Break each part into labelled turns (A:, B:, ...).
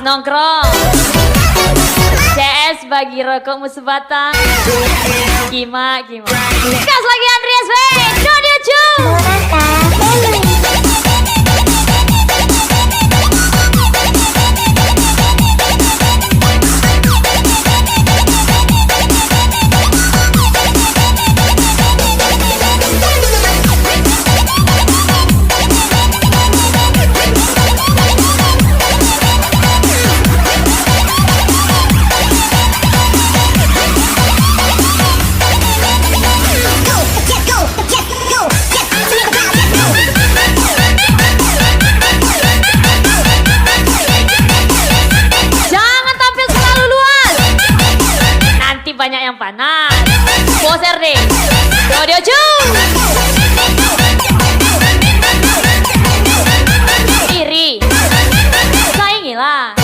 A: nongkrong. CS bagi rokok musuh batang. Kima. Gas lagi Andreas B. Dodio Ju. Banyak yang panas. Poser deh. Dodio Ju. Iri. Saingilah.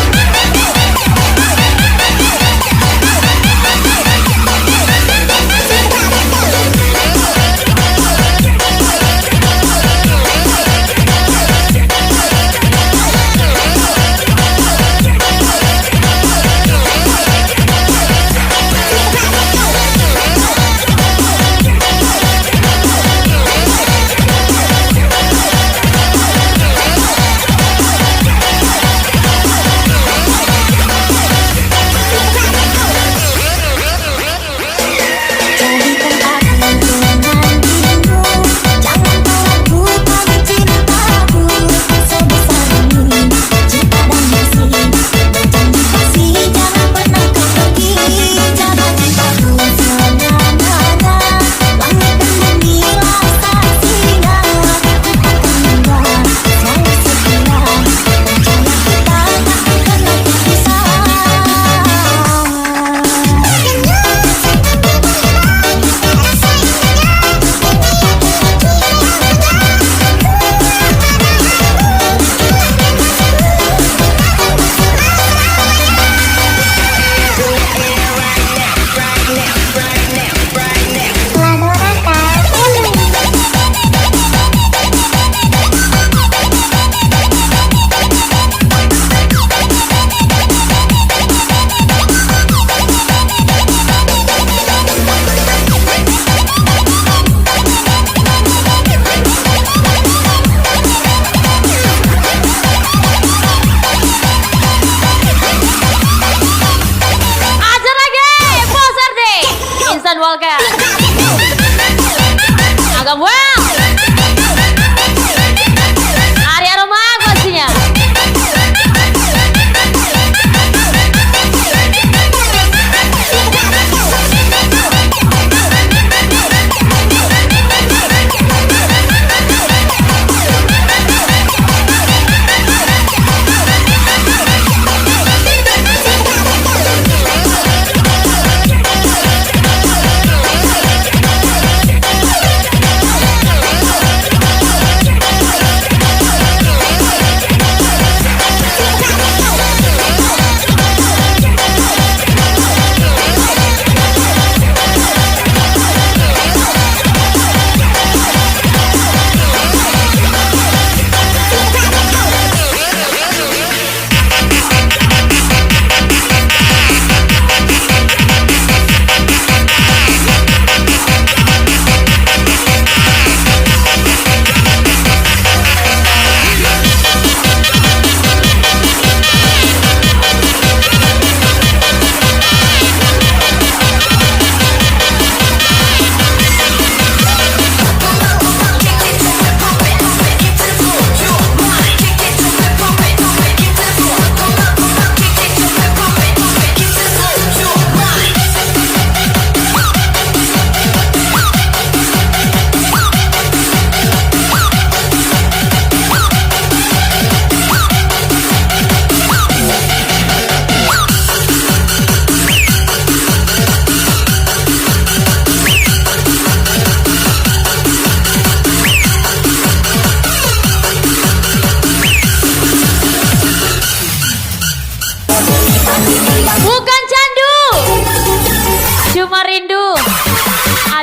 A: Agak well. Area rumah pastinya.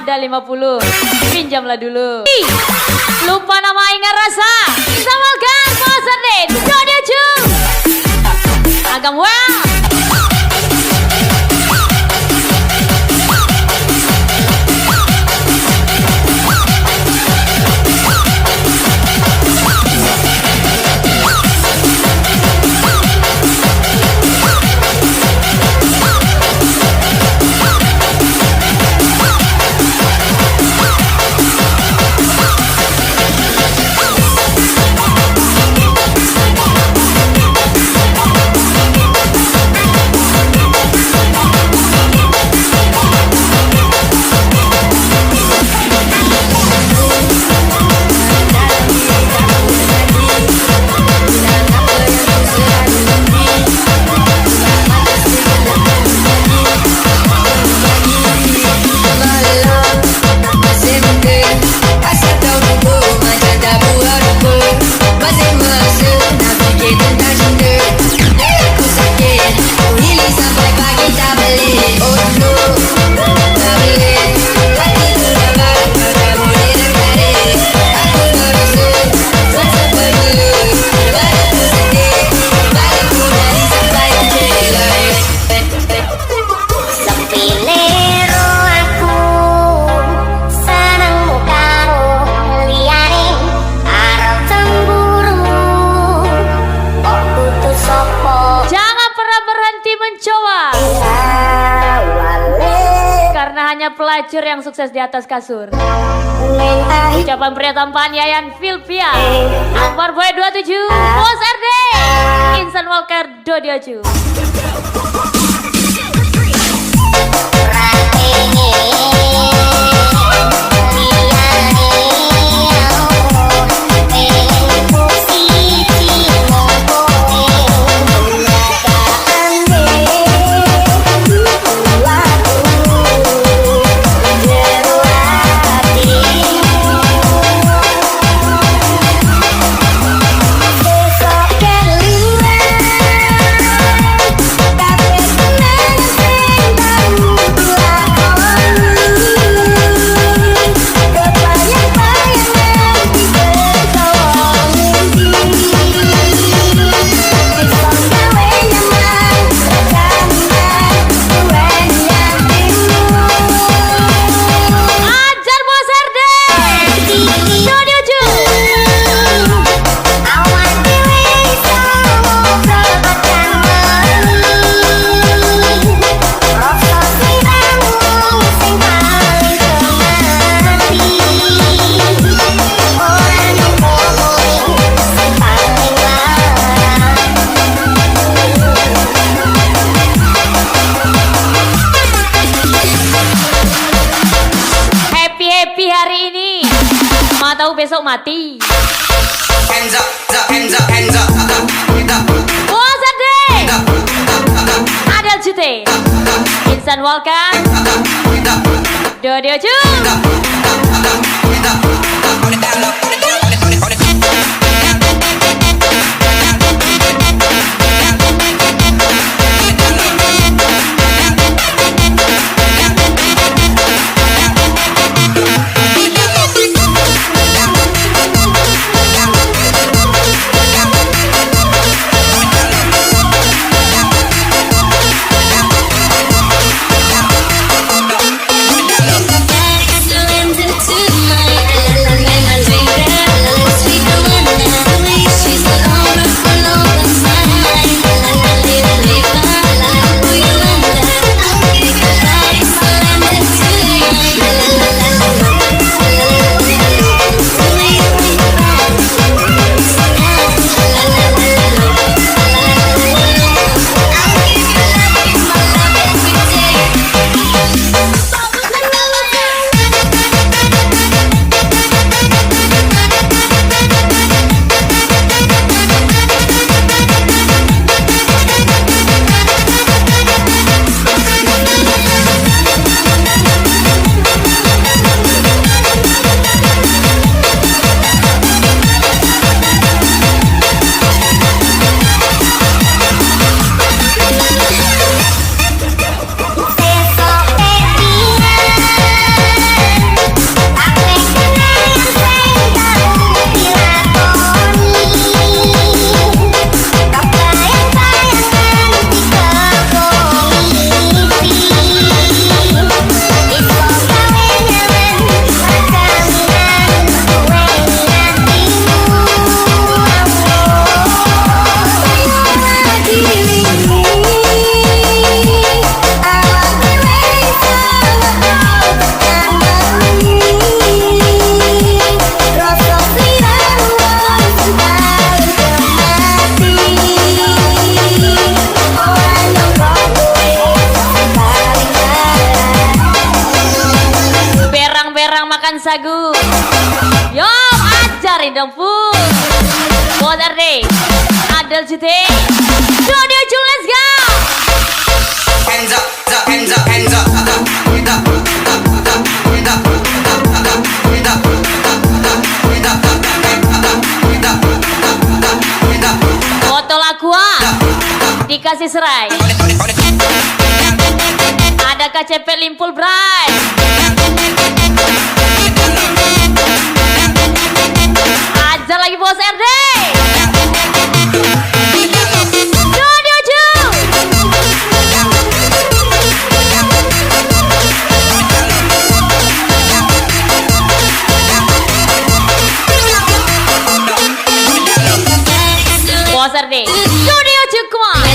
A: ada 50. Pinjamlah dulu. Lupa nama Ingat Rasa. Samalkan Poser deh. Dodio Ju. Agak come well. Hanya pelacur yang sukses di atas kasur. Ucapan pria tampan Yayan Filpia, Akbar Boy 27, Bos RD, Insan Walker Dodioju. Tahu besok mati. Bos Ade, Adel Jute, Insan Walker, Dodioju. makan sagu. Yo, ajarin dong Pus. Bos RD, Adel Jute, Dodio Jul, let's go.
B: Hands up, hands up, hands up,
A: foto Lakua dikasih serai. Ada KCP Limpul Bray. Ajar lagi Bos RD. Dodio Jul. Bos RD, Dodio Jul, come on.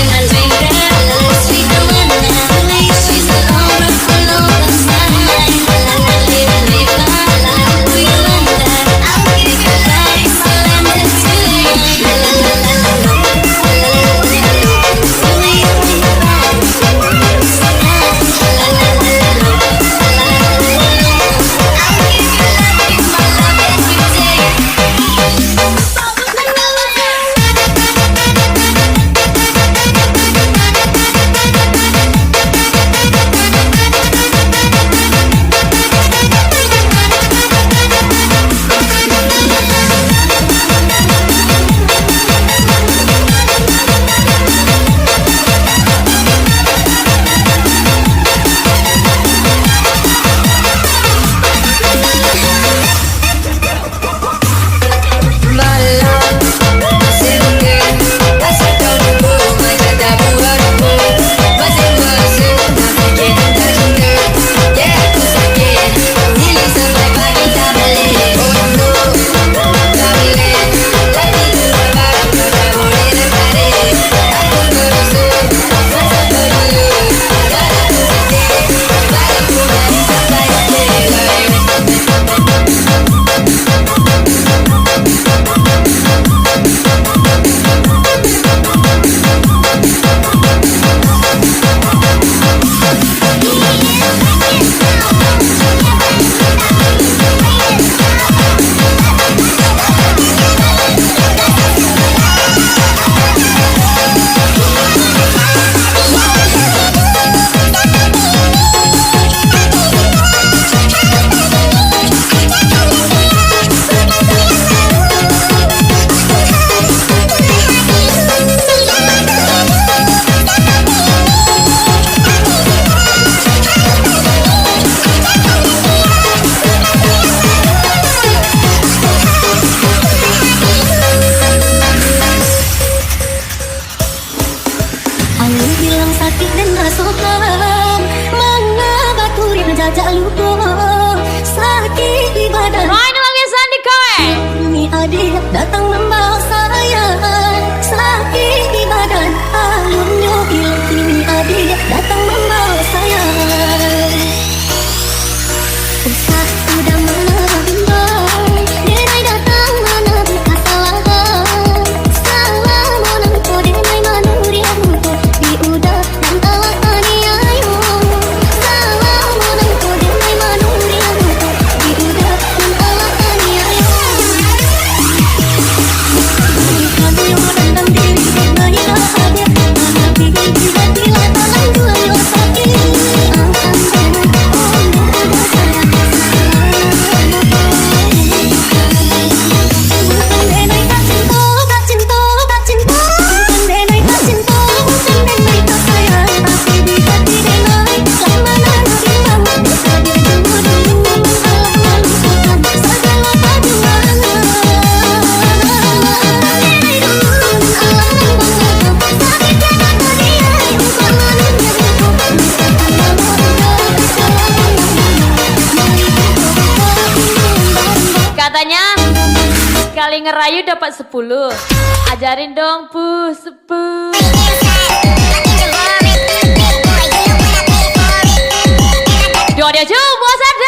C: Datang membawa saya sakit di badan, alunnya hilang kini adik datang membawa saya. Usah sudah menang, denai datang mana buka kesalahan. Salah monang ko denai manurian ko diudah dan kalah aniayo. Salah monang ko denai manurian ko diudah dan kalah aniayo.
A: Katanya sekali ngerayu dapat 10. Ajarin dong Pus, 10. Dodio Jul, Bos RD.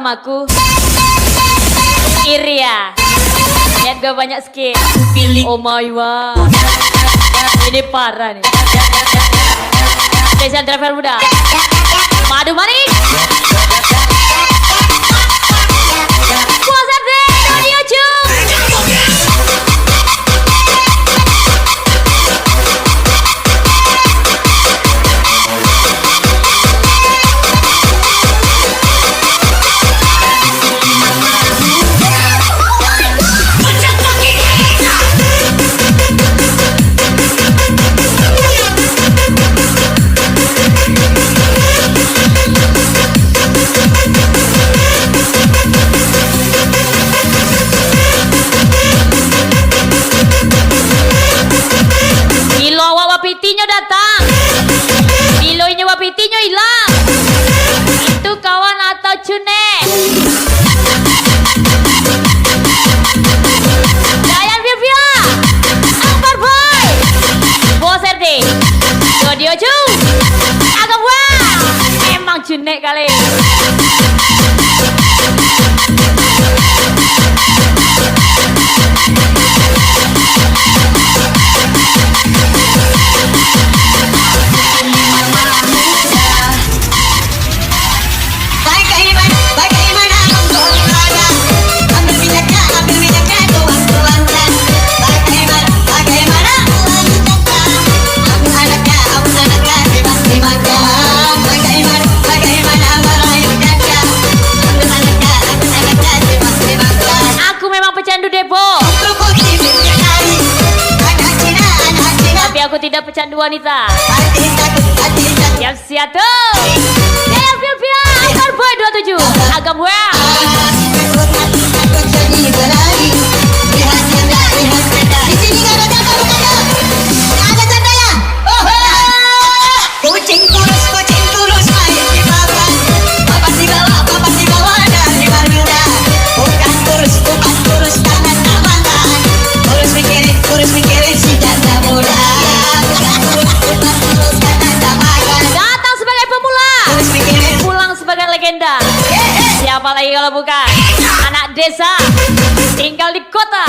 A: bersamaku. Iria. Lihat gue banyak skill. Oh my god. Ini parah nih. Spesial driver muda. Madu manis. Bos RD Dodi Ucu. Wapitinyo datang. Biloynya Wapitinyo hilang. Itu kawan atau cune? Dayan Vivia, Akbar Boy, Bos RD Dodi Ucu, Agam Wah. Emang cune kali. Tapi aku tidak pecandu wanita. Siap-siap tuh. Dayan Vivia, Akbar Boy 27, Agam Wah.
B: Kucing tulus main di papan. Papan di bawah dari Marunda. Bukan kurus tangan amangan. Kurus mikirin si janda muda.
A: Datang sebagai pemula, pulang sebagai legenda. Siapa lagi kalau bukan anak desa, tinggal di kota.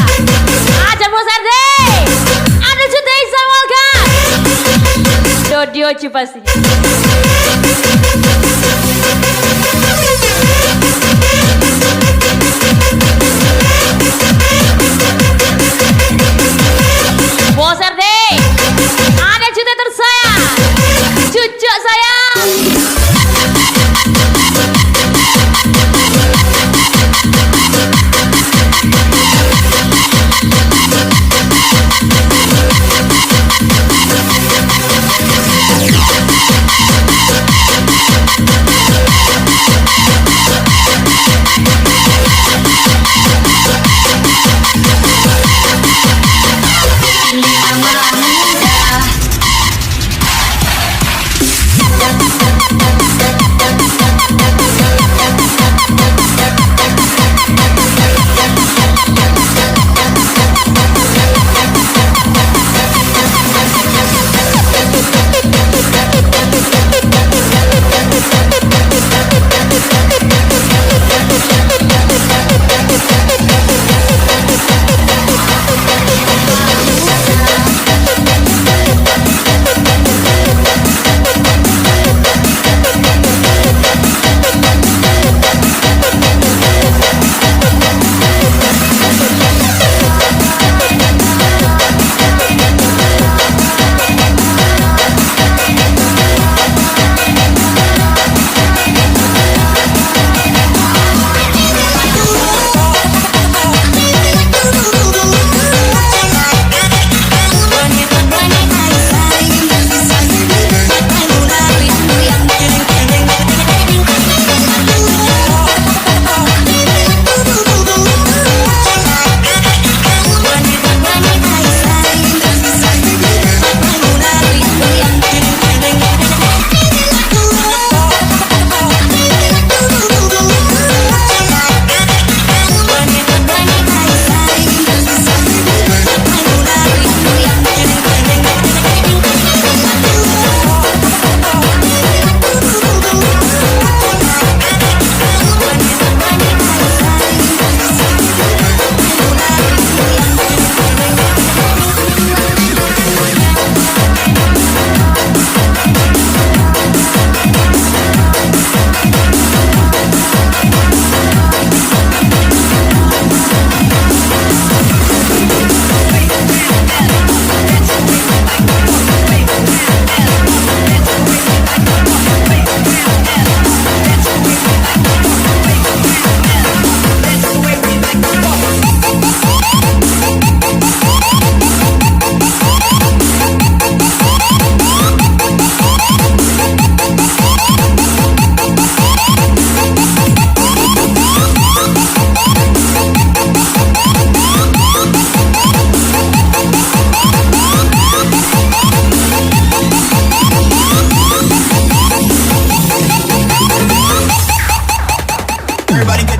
A: Aja Bos RD, ada Juta Ihsan Walkan, Dodi Ucu pastinya. Bos RD, ada cuti tersayang, cucu sayang.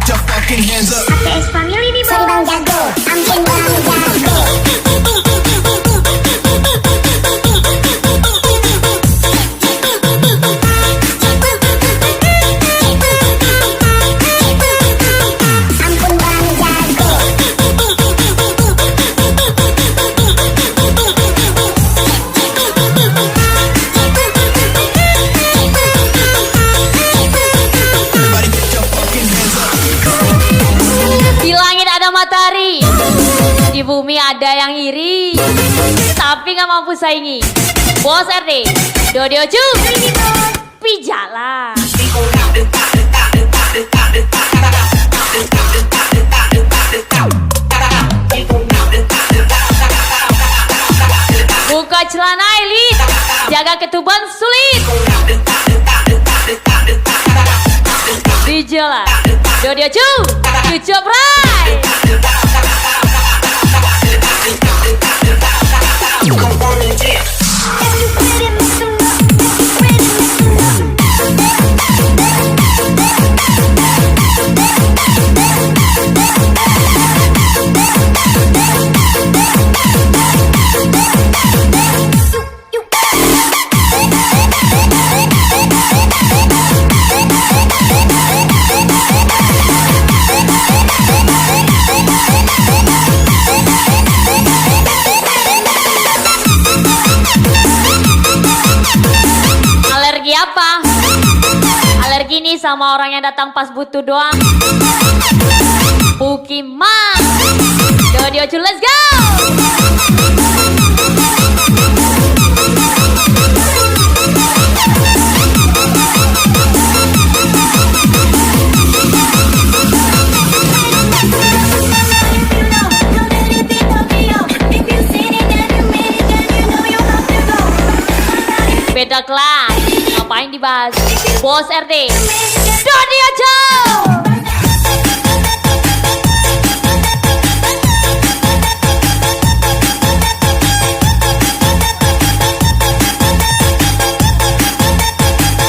D: get your fucking hands up.
C: ATS Family di bawah. Sorry Bang Jago, ampun Bang Jago. Ampun Bang Jago.
D: Everybody get your fucking hands up.
A: Di langit ada matahari, di bumi ada yang iri, tapi gak mampu saingi Bos RD, Dodi Oju, Pijala. Buka celana elit, jaga ketuban sulit. Pijala, Dodi Oju, Cucuk Bray. Alergi apa? Alergi nih sama orang yang datang pas butuh doang. Pukimang, Dodi Oju, let's go. Beda kelas, ngapain dibahas? Bos RD, Dodi Oju.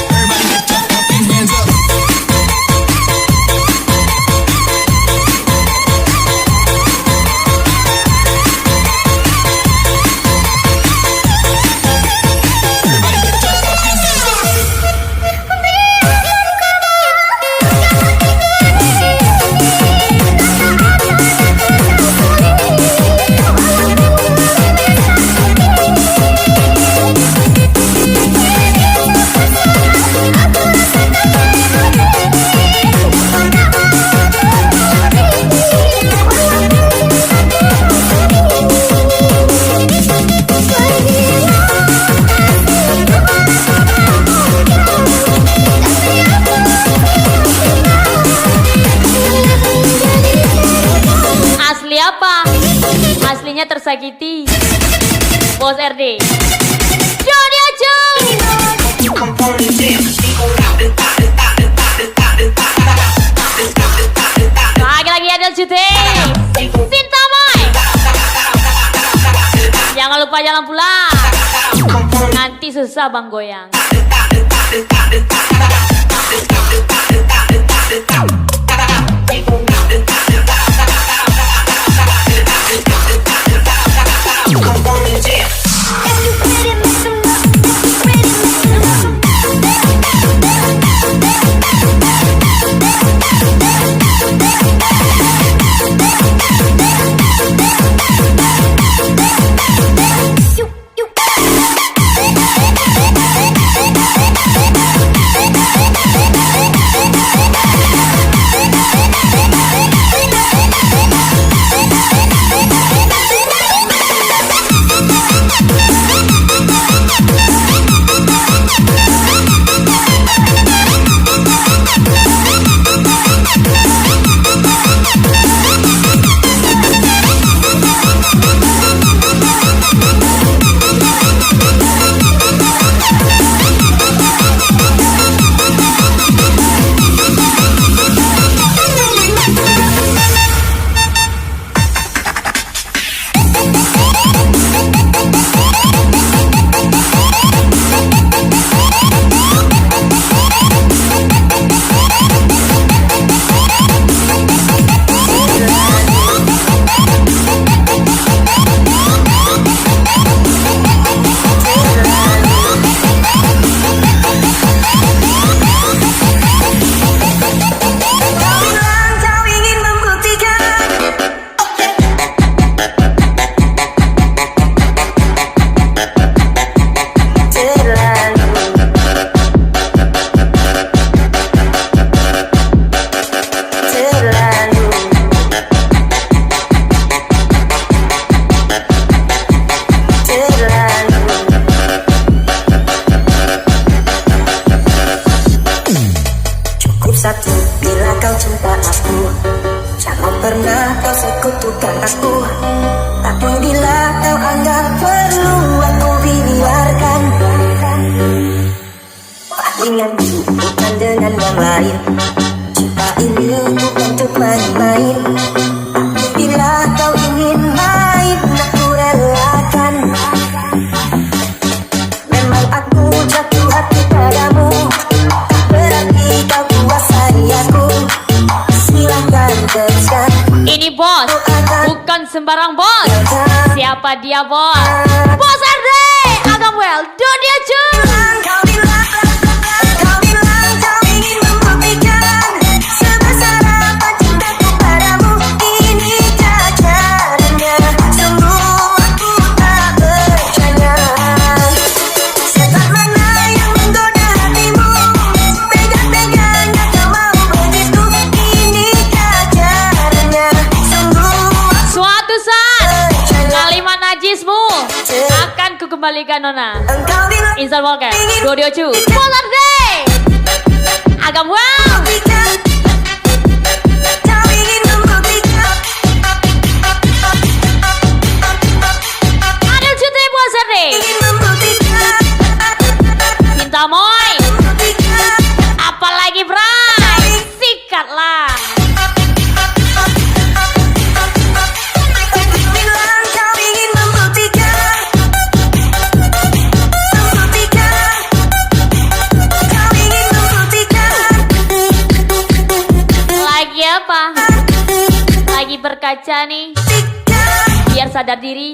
D: Everybody get your fucking hands up. Everybody get your fucking hands up.
A: Asli apa? Aslinya tersakiti. Bos RD, Dodi Oju. Lagi-lagi ada Jute, Sinta Moy. Jangan lupa jalan pulang, nanti susah bang goyang.
B: pernah kau sekutukan aku, tapi bila kau anggap perlu aku biarkan. Ingatku bukan dengan yang lain, cinta ini bukan untuk main-main. Bila kau ingin main, aku relakan. Memang aku jatuh hati padamu, tak berarti kau kuasai aku. Silakan teruskan.
A: Ini bos, bukan sembarang bos. Siapa dia bos? Bos RD, Agamwell, Dunia Cu.
B: Kau bilang kau ingin membuktikan sebesar apa cintaku padamu. Ini caranya, sungguh aku tak percaya. Setan mana yang menggoda hatimu, tega-teganya kau mau begitu. Ini caranya, sungguh
A: Suatu saat kalimat najismu akan kukembalikan nona.
B: engkau bilang
A: Insal Walker, Dunia Cu, Bos RD, Agamwell.
B: kau ingin membuktikan.
A: Adil Cutri Bos RD,
B: Ingin membuktikan,
A: Cinta Moy,
B: membuktikan.
A: apalagi Bray, sikatlah.
B: Engkau bilang kau ingin membuktikan, membuktikan. Kau ingin membuktikan,
A: Lagi apa? Lagi berkaca nih,
B: buktikan.
A: biar sadar diri.